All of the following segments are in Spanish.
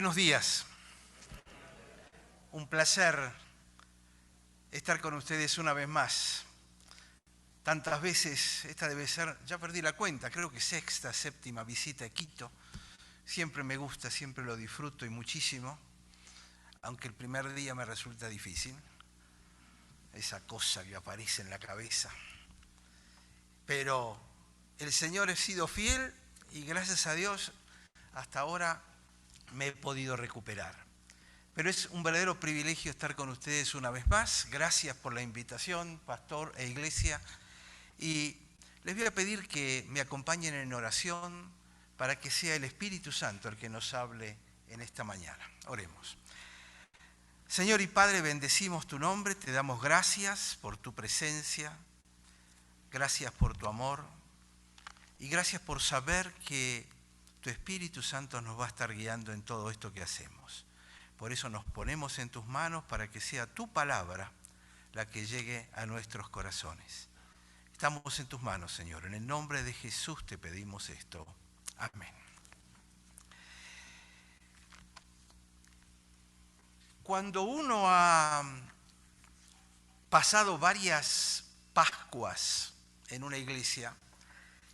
Buenos días. Un placer estar con ustedes una vez más. Tantas veces, esta debe ser, ya perdí la cuenta, creo que sexta, séptima visita a Quito. Siempre me gusta, siempre lo disfruto y muchísimo, aunque el primer día me resulta difícil. Esa cosa que aparece en la cabeza. Pero el Señor ha sido fiel y gracias a Dios hasta ahora me he podido recuperar. Pero es un verdadero privilegio estar con ustedes una vez más. Gracias por la invitación, pastor e iglesia. Y les voy a pedir que me acompañen en oración para que sea el Espíritu Santo el que nos hable en esta mañana. Oremos. Señor y Padre, bendecimos tu nombre, te damos gracias por tu presencia, gracias por tu amor y gracias por saber que tu Espíritu Santo nos va a estar guiando en todo esto que hacemos. Por eso nos ponemos en tus manos para que sea tu palabra la que llegue a nuestros corazones. Estamos en tus manos, Señor. En el nombre de Jesús te pedimos esto. Amén. Cuando uno ha pasado varias Pascuas en una iglesia,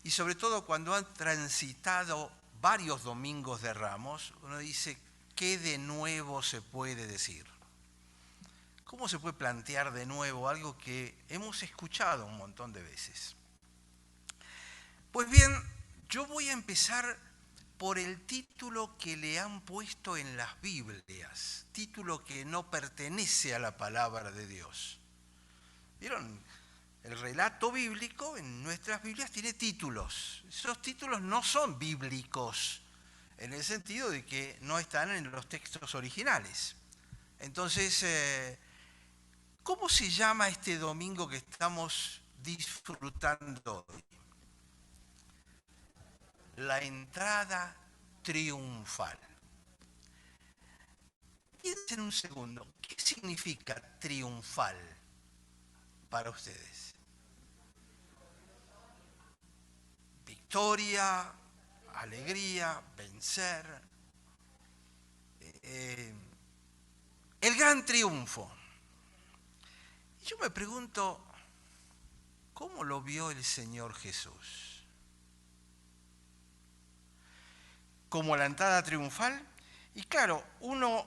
y sobre todo cuando han transitado varios domingos de Ramos, uno dice, ¿qué de nuevo se puede decir? ¿Cómo se puede plantear de nuevo algo que hemos escuchado un montón de veces? Pues bien, yo voy a empezar por el título que le han puesto en las Biblias, título que no pertenece a la palabra de Dios. ¿Vieron? El relato bíblico en nuestras Biblias tiene títulos. Esos títulos no son bíblicos, en el sentido de que no están en los textos originales. Entonces, ¿cómo se llama este domingo que estamos disfrutando hoy? La entrada triunfal. Piensen un segundo, ¿qué significa triunfal para ustedes? Victoria, alegría, vencer. El gran triunfo. Y yo me pregunto, ¿cómo lo vio el Señor Jesús? ¿Como la entrada triunfal? Y claro, uno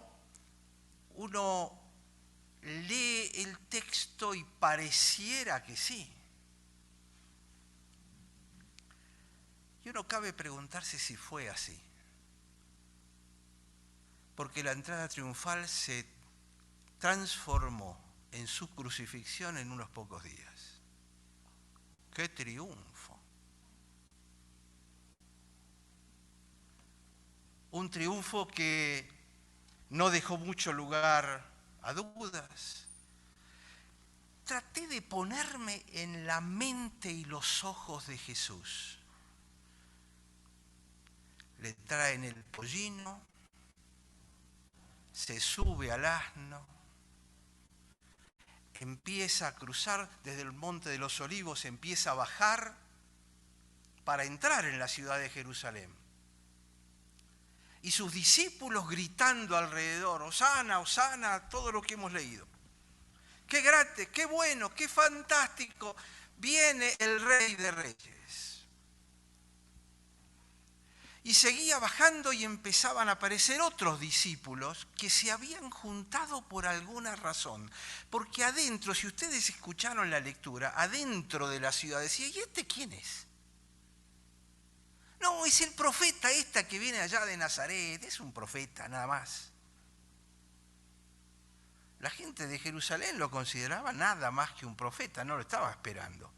lee el texto y pareciera que sí. Y uno cabe preguntarse si fue así. Porque la entrada triunfal se transformó en su crucifixión en unos pocos días. ¡Qué triunfo! Un triunfo que no dejó mucho lugar a dudas. Traté de ponerme en la mente y los ojos de Jesús. Le traen el pollino, se sube al asno, empieza a cruzar desde el Monte de los Olivos, empieza a bajar para entrar en la ciudad de Jerusalén. Y sus discípulos gritando alrededor, Hosana, Hosana, todo lo que hemos leído. ¡Qué grande, qué bueno, qué fantástico! Viene el Rey de Reyes. Y seguía bajando y empezaban a aparecer otros discípulos que se habían juntado por alguna razón. Porque adentro, si ustedes escucharon la lectura, adentro de la ciudad decía, ¿y este quién es? No, es el profeta que viene allá de Nazaret, es un profeta nada más. La gente de Jerusalén lo consideraba nada más que un profeta, no lo estaba esperando.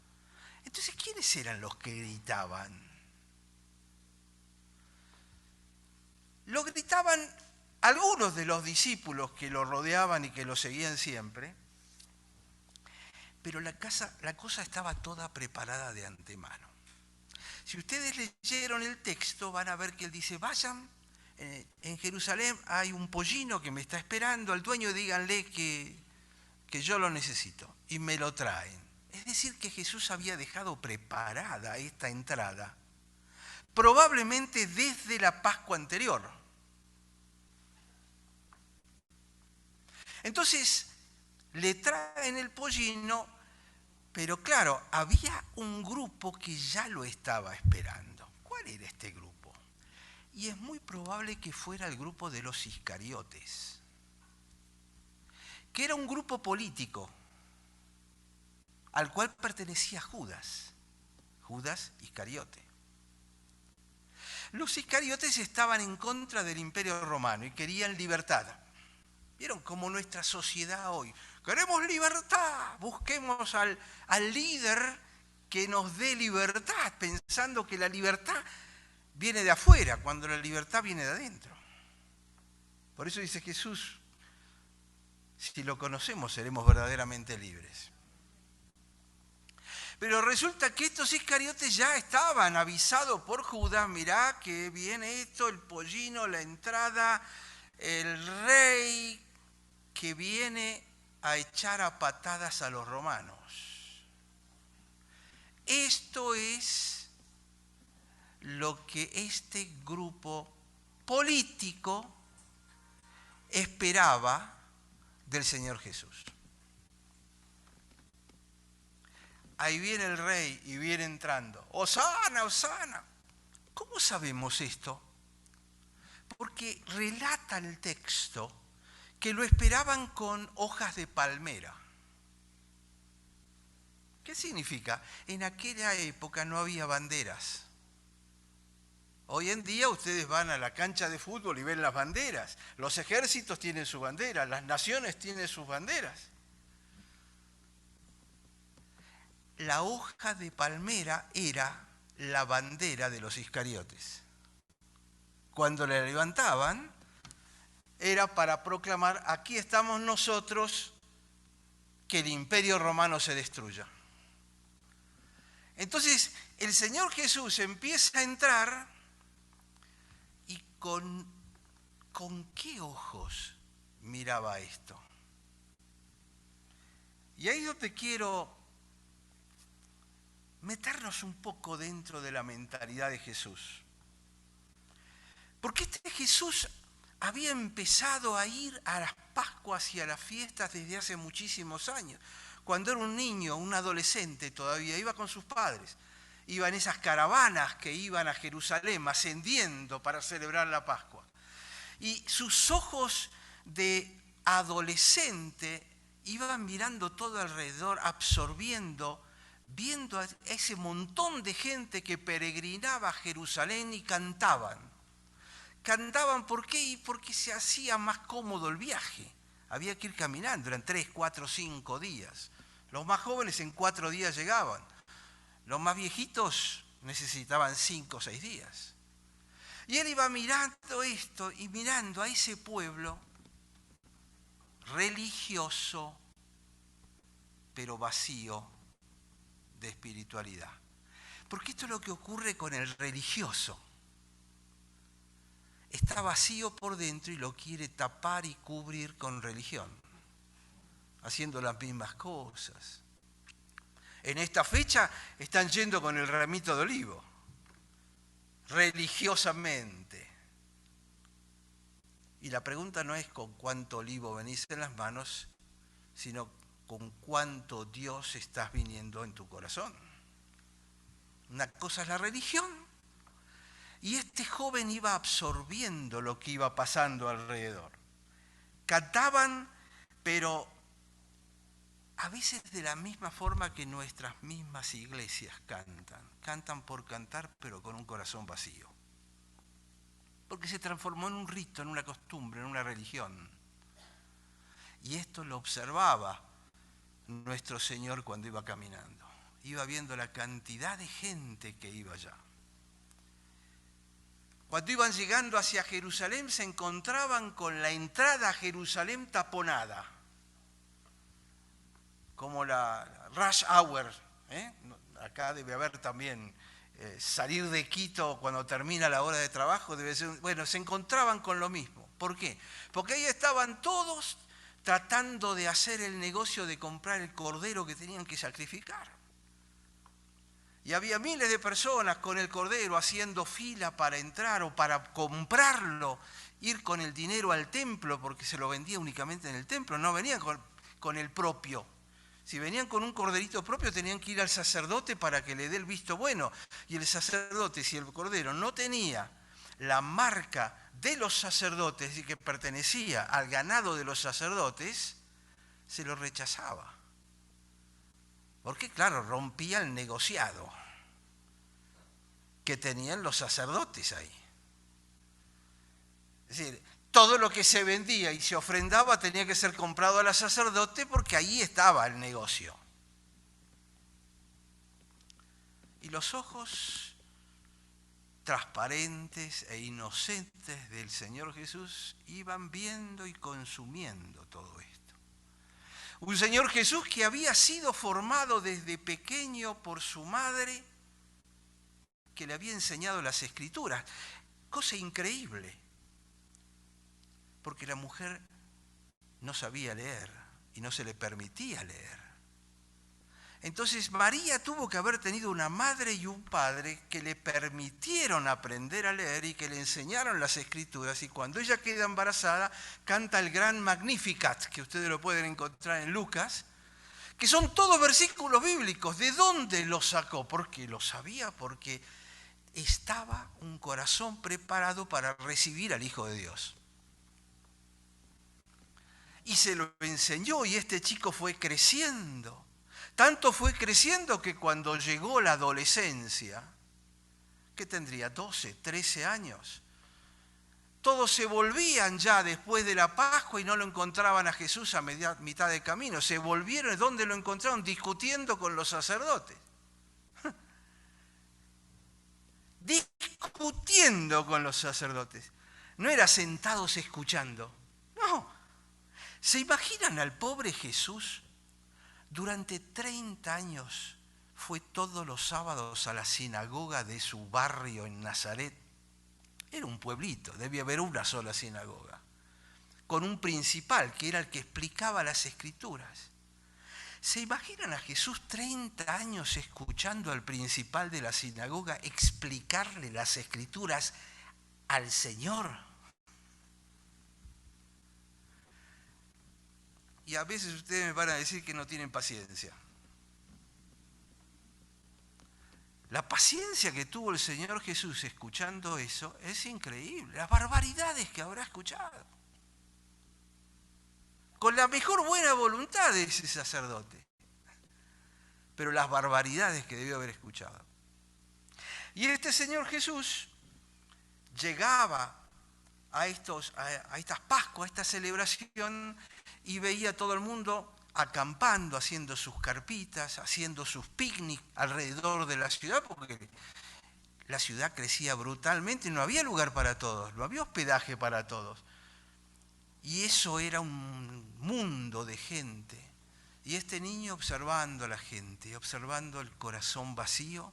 Entonces, ¿quiénes eran los que gritaban? Lo gritaban algunos de los discípulos que lo rodeaban y que lo seguían siempre, pero la cosa estaba toda preparada de antemano. Si ustedes leyeron el texto, van a ver que él dice, vayan, en Jerusalén hay un pollino que me está esperando, al dueño díganle que yo lo necesito, y me lo traen. Es decir, que Jesús había dejado preparada esta entrada, probablemente desde la Pascua anterior. Entonces le traen el pollino, pero claro, había un grupo que ya lo estaba esperando. ¿Cuál era este grupo? Y es muy probable que fuera el grupo de los Iscariotes, que era un grupo político al cual pertenecía Judas Iscariote. Los Iscariotes estaban en contra del Imperio Romano y querían libertad. ¿Vieron cómo nuestra sociedad hoy? Queremos libertad, busquemos al líder que nos dé libertad, pensando que la libertad viene de afuera, cuando la libertad viene de adentro. Por eso dice Jesús, si lo conocemos seremos verdaderamente libres. Pero resulta que estos iscariotes ya estaban avisados por Judas, mirá que viene esto, el pollino, la entrada, el rey que viene a echar a patadas a los romanos. Esto es lo que este grupo político esperaba del Señor Jesús. Ahí viene el rey y viene entrando. ¡Hosana, hosana! ¿Cómo sabemos esto? Porque relata el texto que lo esperaban con hojas de palmera. ¿Qué significa? En aquella época no había banderas. Hoy en día ustedes van a la cancha de fútbol y ven las banderas. Los ejércitos tienen su bandera, las naciones tienen sus banderas. La hoja de palmera era la bandera de los iscariotes. Cuando la levantaban, era para proclamar, aquí estamos nosotros, que el Imperio Romano se destruya. Entonces, el Señor Jesús empieza a entrar y ¿con qué ojos miraba esto? Y ahí yo te quiero meternos un poco dentro de la mentalidad de Jesús. Porque este Jesús había empezado a ir a las Pascuas y a las fiestas desde hace muchísimos años. Cuando era un niño, un adolescente todavía, iba con sus padres. Iba en esas caravanas que iban a Jerusalén, ascendiendo para celebrar la Pascua. Y sus ojos de adolescente iban mirando todo alrededor, absorbiendo, viendo a ese montón de gente que peregrinaba a Jerusalén y cantaban. Cantaban, ¿por qué? Porque se hacía más cómodo el viaje. Había que ir caminando, eran 3, 4, 5 días. Los más jóvenes en 4 días llegaban. Los más viejitos necesitaban 5 o 6 días. Y él iba mirando esto y mirando a ese pueblo religioso, pero vacío de espiritualidad. Porque esto es lo que ocurre con el religioso. Está vacío por dentro y lo quiere tapar y cubrir con religión, haciendo las mismas cosas. En esta fecha están yendo con el ramito de olivo, religiosamente. Y la pregunta no es con cuánto olivo venís en las manos, sino con cuánto Dios estás viniendo en tu corazón. Una cosa es la religión, y este joven iba absorbiendo lo que iba pasando alrededor. Cantaban, pero a veces de la misma forma que nuestras mismas iglesias cantan. Cantan por cantar, pero con un corazón vacío. Porque se transformó en un rito, en una costumbre, en una religión. Y esto lo observaba nuestro Señor cuando iba caminando. Iba viendo la cantidad de gente que iba allá. Cuando iban llegando hacia Jerusalén, se encontraban con la entrada a Jerusalén taponada. Como la rush hour. Acá debe haber también salir de Quito cuando termina la hora de trabajo. Debe ser, bueno, se encontraban con lo mismo. ¿Por qué? Porque ahí estaban todos tratando de hacer el negocio de comprar el cordero que tenían que sacrificar. Y había miles de personas con el cordero haciendo fila para entrar o para comprarlo, ir con el dinero al templo porque se lo vendía únicamente en el templo, no venían con el propio. Si venían con un corderito propio tenían que ir al sacerdote para que le dé el visto bueno. Y el sacerdote, si el cordero no tenía la marca de los sacerdotes y que pertenecía al ganado de los sacerdotes, se lo rechazaba. Porque, claro, rompía el negociado que tenían los sacerdotes ahí. Es decir, todo lo que se vendía y se ofrendaba tenía que ser comprado a los sacerdotes porque ahí estaba el negocio. Y los ojos transparentes e inocentes del Señor Jesús iban viendo y consumiendo todo esto. Un Señor Jesús que había sido formado desde pequeño por su madre, que le había enseñado las Escrituras. Cosa increíble, porque la mujer no sabía leer y no se le permitía leer. Entonces María tuvo que haber tenido una madre y un padre que le permitieron aprender a leer y que le enseñaron las Escrituras. Y cuando ella queda embarazada, canta el gran Magnificat, que ustedes lo pueden encontrar en Lucas, que son todos versículos bíblicos. ¿De dónde los sacó? Porque lo sabía, porque estaba un corazón preparado para recibir al Hijo de Dios. Y se lo enseñó y este chico fue creciendo. Tanto fue creciendo que cuando llegó la adolescencia, que tendría 12, 13 años, todos se volvían ya después de la Pascua y no lo encontraban a Jesús a mitad de camino. Se volvieron, ¿dónde lo encontraron? Discutiendo con los sacerdotes. Discutiendo con los sacerdotes. No era sentados escuchando. No. ¿Se imaginan al pobre Jesús? Durante 30 años fue todos los sábados a la sinagoga de su barrio en Nazaret. Era un pueblito, debía haber una sola sinagoga, con un principal que era el que explicaba las Escrituras. ¿Se imaginan a Jesús 30 años escuchando al principal de la sinagoga explicarle las Escrituras al Señor? Y a veces ustedes me van a decir que no tienen paciencia. La paciencia que tuvo el Señor Jesús escuchando eso es increíble. Las barbaridades que habrá escuchado. Con la mejor buena voluntad de ese sacerdote. Pero las barbaridades que debió haber escuchado. Y este Señor Jesús llegaba a estas Pascuas, a esta celebración, y veía a todo el mundo acampando, haciendo sus carpitas, haciendo sus picnics alrededor de la ciudad, porque la ciudad crecía brutalmente y no había lugar para todos, no había hospedaje para todos. Y eso era un mundo de gente. Y este niño observando a la gente, observando el corazón vacío,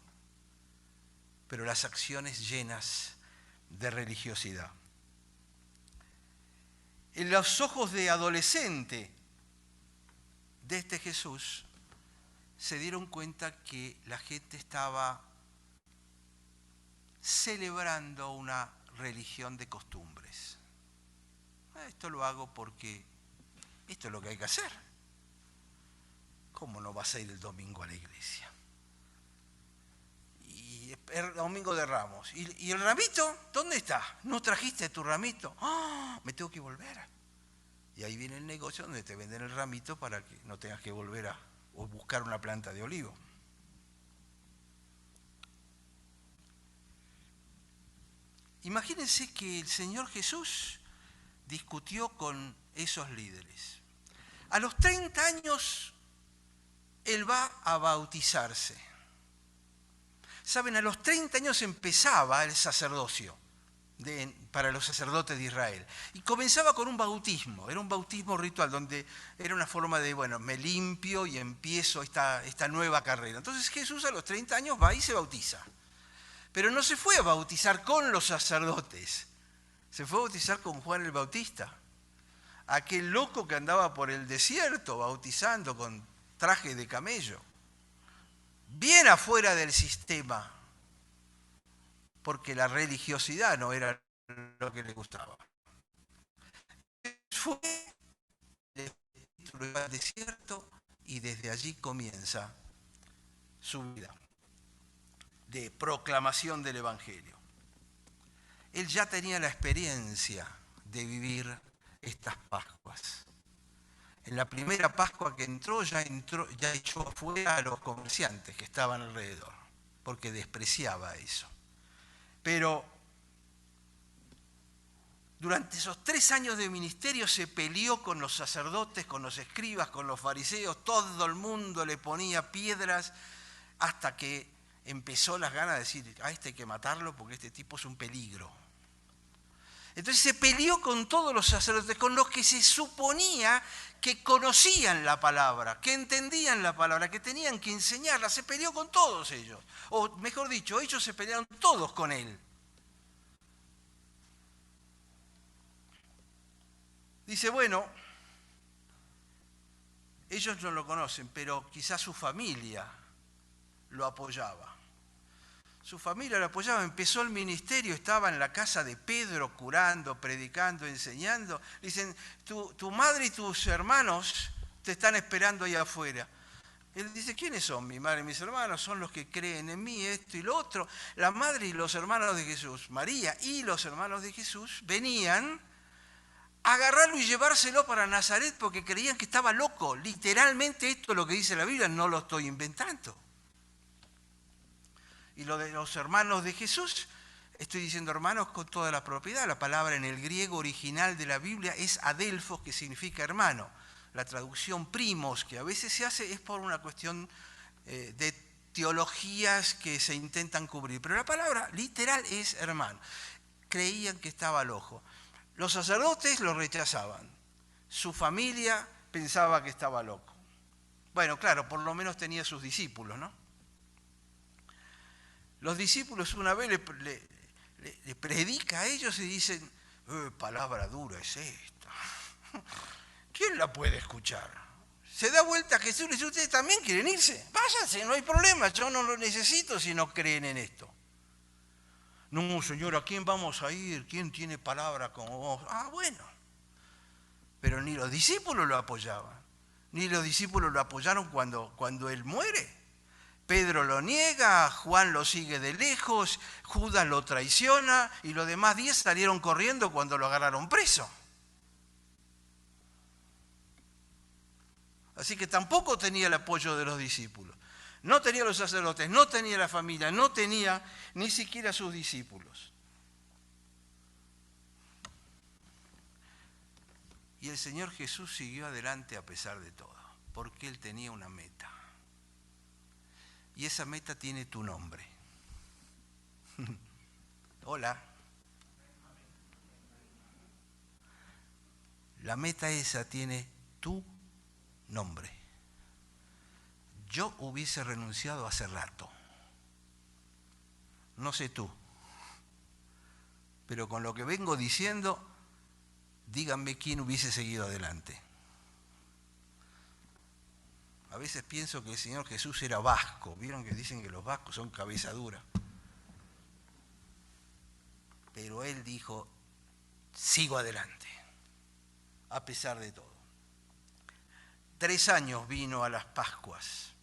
pero las acciones llenas de religiosidad. En los ojos de adolescente de este Jesús se dieron cuenta que la gente estaba celebrando una religión de costumbres. Esto lo hago porque esto es lo que hay que hacer. ¿Cómo no vas a ir el domingo a la iglesia? Y el domingo de Ramos. ¿Y el ramito? ¿Dónde está? ¿No trajiste tu ramito? ¡Ah! Me tengo que volver. Y ahí viene el negocio donde te venden el ramito para que no tengas que volver o buscar una planta de olivo. Imagínense que el Señor Jesús discutió con esos líderes. A los 30 años, Él va a bautizarse. Saben, a los 30 años empezaba el sacerdocio para los sacerdotes de Israel. Y comenzaba con un bautismo, era un bautismo ritual, donde era una forma de, bueno, me limpio y empiezo esta nueva carrera. Entonces Jesús a los 30 años va y se bautiza. Pero no se fue a bautizar con los sacerdotes, se fue a bautizar con Juan el Bautista, aquel loco que andaba por el desierto bautizando con traje de camello. bien afuera del sistema, porque la religiosidad no era lo que le gustaba. Fue al desierto y desde allí comienza su vida de proclamación del Evangelio. Él ya tenía la experiencia de vivir estas Pascuas. En la primera Pascua que entró, ya echó afuera a los comerciantes que estaban alrededor, porque despreciaba eso. Pero durante esos 3 años de ministerio se peleó con los sacerdotes, con los escribas, con los fariseos, todo el mundo le ponía piedras hasta que empezó las ganas de decir, a este hay que matarlo porque este tipo es un peligro. Entonces se peleó con todos los sacerdotes, con los que se suponía que conocían la palabra, que entendían la palabra, que tenían que enseñarla. Se peleó con todos ellos. O mejor dicho, ellos se pelearon todos con él. Dice, bueno, ellos no lo conocen, pero quizás su familia lo apoyaba. Su familia lo apoyaba, empezó el ministerio, estaba en la casa de Pedro curando, predicando, enseñando. Dicen, tu madre y tus hermanos te están esperando ahí afuera. Él dice, ¿quiénes son? Mi madre y mis hermanos son los que creen en mí, esto y lo otro. La madre y los hermanos de Jesús, María y los hermanos de Jesús, venían a agarrarlo y llevárselo para Nazaret porque creían que estaba loco. Literalmente esto es lo que dice la Biblia, no lo estoy inventando. Y lo de los hermanos de Jesús, estoy diciendo hermanos con toda la propiedad. La palabra en el griego original de la Biblia es adelphos, que significa hermano. La traducción primos, que a veces se hace, es por una cuestión de teologías que se intentan cubrir. Pero la palabra literal es hermano. Creían que estaba loco. Los sacerdotes lo rechazaban. Su familia pensaba que estaba loco. Bueno, claro, por lo menos tenía sus discípulos, ¿no? Los discípulos una vez le predica a ellos y dicen, palabra dura es esta. ¿Quién la puede escuchar? Se da vuelta a Jesús y dice, ¿ustedes también quieren irse? Váyanse, no hay problema, yo no lo necesito si no creen en esto. No, Señor, ¿a quién vamos a ir? ¿Quién tiene palabra como vos? Ah, bueno. Pero ni los discípulos lo apoyaban. Ni los discípulos lo apoyaron cuando él muere. Pedro lo niega, Juan lo sigue de lejos, Judas lo traiciona y los demás 10 salieron corriendo cuando lo agarraron preso. Así que tampoco tenía el apoyo de los discípulos. No tenía los sacerdotes, no tenía la familia, no tenía ni siquiera sus discípulos. Y el Señor Jesús siguió adelante a pesar de todo, porque Él tenía una meta. Y esa meta tiene tu nombre. Hola. La meta esa tiene tu nombre. Yo hubiese renunciado hace rato. No sé tú. Pero con lo que vengo diciendo, díganme quién hubiese seguido adelante. A veces pienso que el Señor Jesús era vasco. ¿Vieron que dicen que los vascos son cabeza dura? Pero Él dijo, sigo adelante, a pesar de todo. 3 años vino a las Pascuas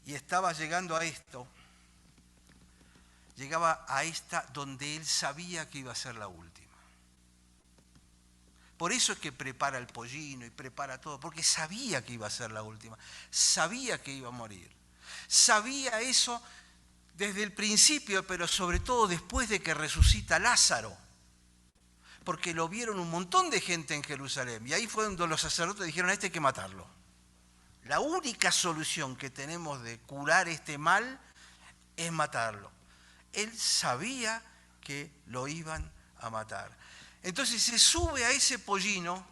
y estaba llegando a esto. Llegaba a esta donde Él sabía que iba a ser la última. Por eso es que prepara el pollino y prepara todo, porque sabía que iba a ser la última, sabía que iba a morir. Sabía eso desde el principio, pero sobre todo después de que resucita Lázaro, porque lo vieron un montón de gente en Jerusalén, y ahí fue donde los sacerdotes dijeron, a este hay que matarlo. La única solución que tenemos de curar este mal es matarlo. Él sabía que lo iban a matar. Entonces se sube a ese pollino,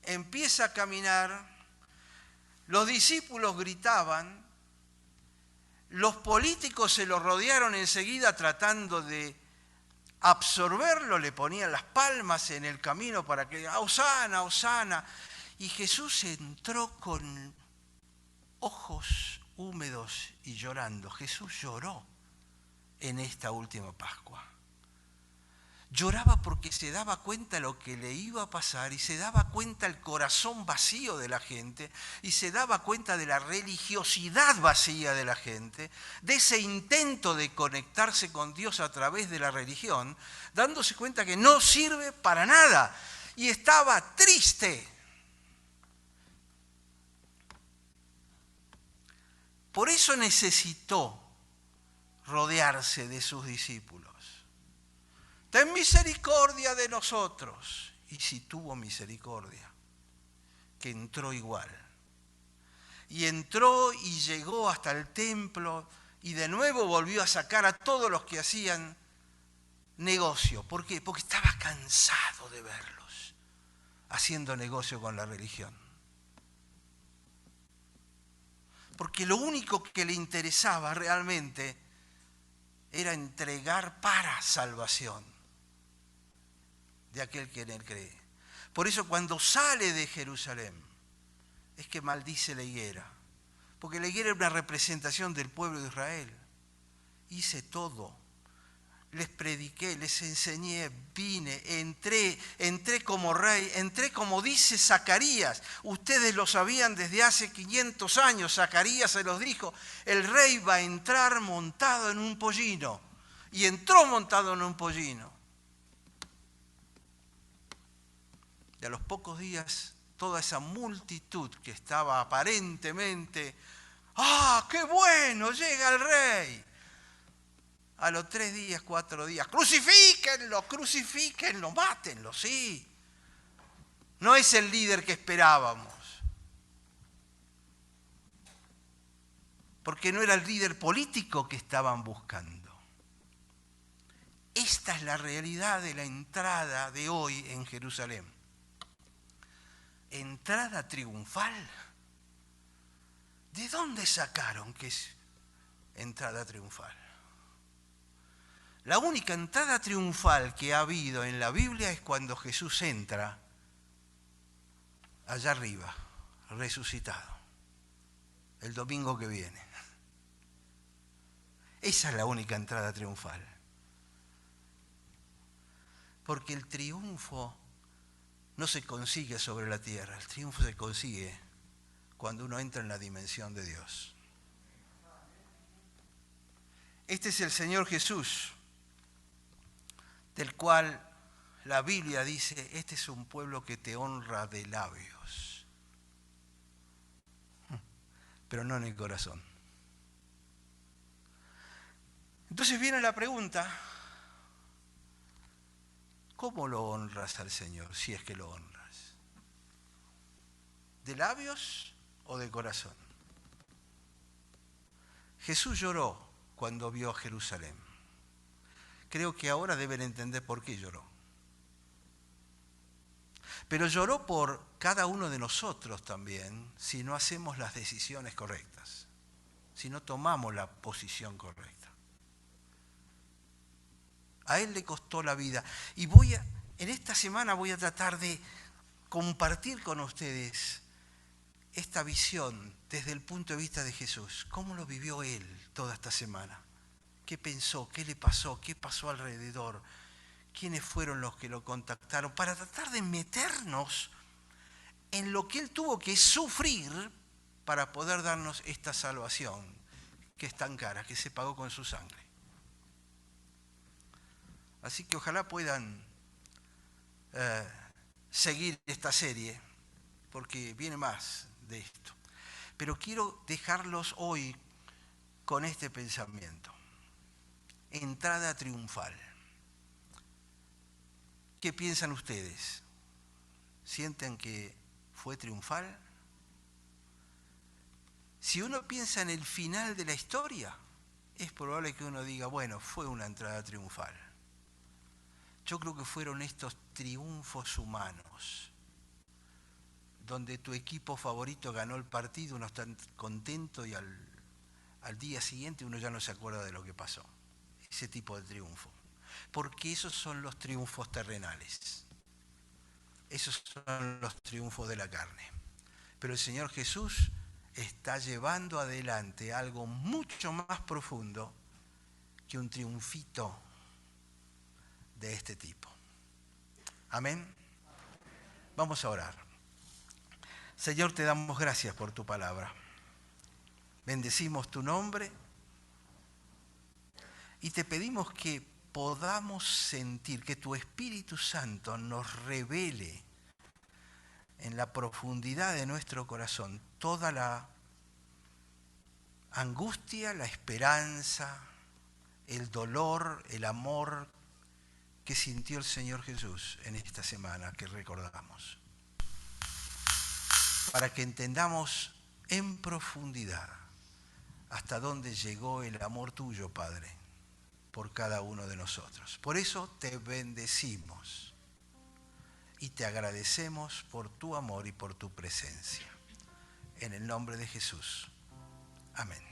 empieza a caminar, los discípulos gritaban, los políticos se lo rodearon enseguida tratando de absorberlo, le ponían las palmas en el camino para que, Hosana, Hosana, y Jesús entró con ojos húmedos y llorando. Jesús lloró en esta última Pascua. Lloraba porque se daba cuenta de lo que le iba a pasar y se daba cuenta el corazón vacío de la gente y se daba cuenta de la religiosidad vacía de la gente, de ese intento de conectarse con Dios a través de la religión, dándose cuenta que no sirve para nada y estaba triste. Por eso necesitó rodearse de sus discípulos. Ten misericordia de nosotros. Y si tuvo misericordia, que entró igual. Y entró y llegó hasta el templo y de nuevo volvió a sacar a todos los que hacían negocio. ¿Por qué? Porque estaba cansado de verlos haciendo negocio con la religión. Porque lo único que le interesaba realmente era entregar para salvación de aquel que en él cree. Por eso cuando sale de Jerusalén, es que maldice la higuera. Porque la higuera era una representación del pueblo de Israel. Hice todo. Les prediqué, les enseñé, vine, entré como rey, entré como dice Zacarías. Ustedes lo sabían desde hace 500 años. Zacarías se los dijo, el rey va a entrar montado en un pollino. Y entró montado en un pollino. Y a los pocos días, toda esa multitud que estaba aparentemente, ¡ah, qué bueno! Llega el rey. A los 3 días, 4 días, ¡crucifíquenlo, crucifíquenlo, mátenlo! Sí. No es el líder que esperábamos. Porque no era el líder político que estaban buscando. Esta es la realidad de la entrada de hoy en Jerusalén. Entrada triunfal. ¿De dónde sacaron que es entrada triunfal? La única entrada triunfal que ha habido en la Biblia es cuando Jesús entra allá arriba, resucitado, el domingo que viene. Esa es la única entrada triunfal. Porque el triunfo no se consigue sobre la tierra, el triunfo se consigue cuando uno entra en la dimensión de Dios. Este es el Señor Jesús, del cual la Biblia dice, este es un pueblo que te honra de labios, pero no en el corazón. Entonces viene la pregunta, ¿cómo lo honras al Señor, si es que lo honras? ¿De labios o de corazón? Jesús lloró cuando vio a Jerusalén. Creo que ahora deben entender por qué lloró. Pero lloró por cada uno de nosotros también si no hacemos las decisiones correctas, si no tomamos la posición correcta. A él le costó la vida. Y en esta semana voy a tratar de compartir con ustedes esta visión desde el punto de vista de Jesús. ¿Cómo lo vivió él toda esta semana? ¿Qué pensó? ¿Qué le pasó? ¿Qué pasó alrededor? ¿Quiénes fueron los que lo contactaron? Para tratar de meternos en lo que él tuvo que sufrir para poder darnos esta salvación que es tan cara, que se pagó con su sangre. Así que ojalá puedan seguir esta serie, porque viene más de esto. Pero quiero dejarlos hoy con este pensamiento. Entrada triunfal. ¿Qué piensan ustedes? ¿Sienten que fue triunfal? Si uno piensa en el final de la historia, es probable que uno diga, bueno, fue una entrada triunfal. Yo creo que fueron estos triunfos humanos, donde tu equipo favorito ganó el partido, uno está contento y al día siguiente uno ya no se acuerda de lo que pasó. Ese tipo de triunfo. Porque esos son los triunfos terrenales. Esos son los triunfos de la carne. Pero el Señor Jesús está llevando adelante algo mucho más profundo que un triunfito de este tipo. Amén. Vamos a orar. Señor, te damos gracias por tu palabra. Bendecimos tu nombre y te pedimos que podamos sentir, que tu Espíritu Santo nos revele en la profundidad de nuestro corazón toda la angustia, la esperanza, el dolor, el amor que sintió el Señor Jesús en esta semana que recordamos. Para que entendamos en profundidad hasta dónde llegó el amor tuyo, Padre, por cada uno de nosotros. Por eso te bendecimos y te agradecemos por tu amor y por tu presencia. En el nombre de Jesús. Amén.